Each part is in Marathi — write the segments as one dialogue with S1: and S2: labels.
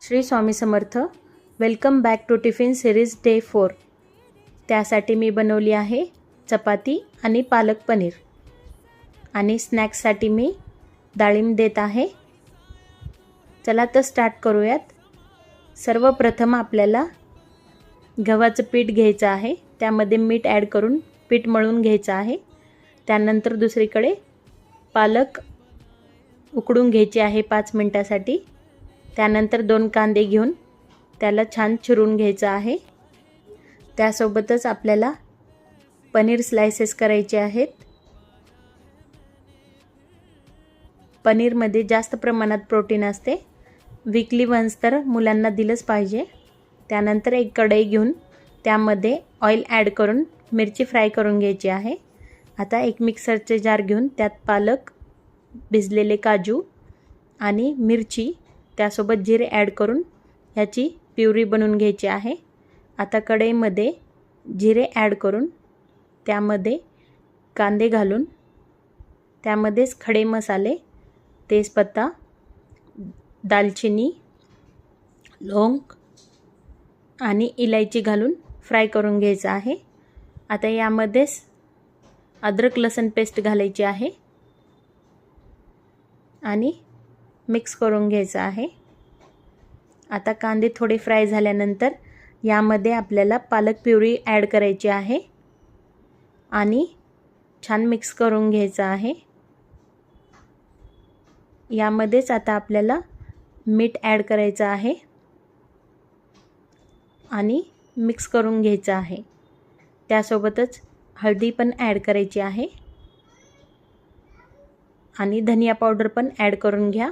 S1: Shri Swami Samarth. Welcome back to tiffin series day 4. त्यासाठी मी बनवली आहे चपाती आणि पालक पनीर. आणि स्नॅक्ससाठी मी डाळिंब देत आहे. चला तर स्टार्ट करूयात. सर्वप्रथम आपल्याला गव्हाचं पीठ घ्यायचं आहे. त्यामध्ये मीठ ॲड करून पीठ मळून घ्यायचं आहे. त्यानंतर दुसरीकडे पालक उकडून घ्यायचे आहे 5 मिनिटासाठी. त्यानंतर 2 कांदे घेऊन त्याला छान चिरून घ्यायचं आहे. त्यासोबतच आपल्याला पनीर स्लाइसेस करायचे आहेत. पनीरमध्ये जास्त प्रमाणात प्रोटीन असते. वीकली वन्स तर मुलांना दिलंच पाहिजे. त्यानंतर एक कढई घेऊन त्यामध्ये ऑइल ॲड करून मिरची फ्राय करून घ्यायची आहे. आता एक मिक्सरचे जार घेऊन त्यात पालक, भिजलेले काजू आणि मिरची त्यासोबत जिरे ॲड करून ह्याची प्युरी बनवून घ्यायची आहे. आता कढईमध्ये जिरे ॲड करून त्यामध्ये कांदे घालून त्यामध्येच खडे मसाले, तेजपत्ता, दालचिनी, लवंग आणि इलायची घालून फ्राय करून घ्यायचं आहे. आता यामध्येच अद्रक लसूण पेस्ट घालायची आहे आणि मिक्स करून घ्यायचं आहे. आता कांदे थोडे फ्राय झाल्यानंतर यामध्ये आपल्याला पालक प्युरी ॲड करायची आहे आणि छान मिक्स करून घ्यायचं आहे. यामध्येच आता आपल्याला मीठ ॲड करायचं आहे आणि मिक्स करून घ्यायचं आहे. त्यासोबतच हळदी पण ॲड करायची आहे आणि धनिया पावडर पण ॲड करून घ्या.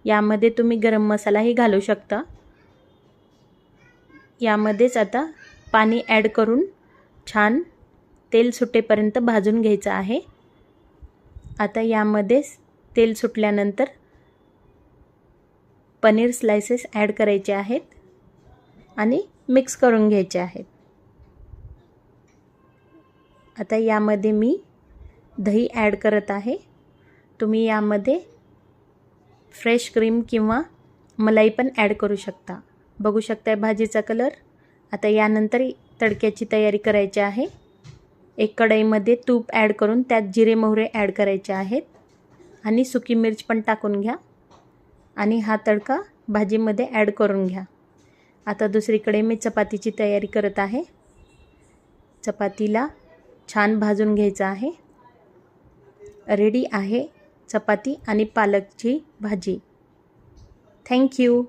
S1: यामध्ये तुम्ही गरम मसालाही घालू शकता. यामध्येच आता पाणी ॲड करून छान तेल सुटेपर्यंत भाजून घ्यायचं आहे. आता यामध्येच तेल सुटल्यानंतर पनीर स्लाइसेस ॲड करायचे आहेत आणि मिक्स करून घ्यायचे आहेत. आता यामध्ये मी दही ॲड करत आहे. तुम्ही यामध्ये फ्रेश क्रीम किंवा मलाई पण ॲड करू शकता. बघू शकता भाजीचा कलर. आता यानंतर तडक्याची तयारी करायची आहे. एक कढईमध्ये तूप ॲड करून त्यात जिरे मोहरे ॲड करायचे आहेत आणि सुकी मिर्च पण टाकून घ्या आणि हा तडका भाजीमध्ये ॲड करून घ्या. आता दुसरीकडे मी चपातीची तयारी करत आहे. चपातीला छान भाजून घ्यायचं आहे. रेडी आहे चपाती आणि पालकची भाजी. Thank you.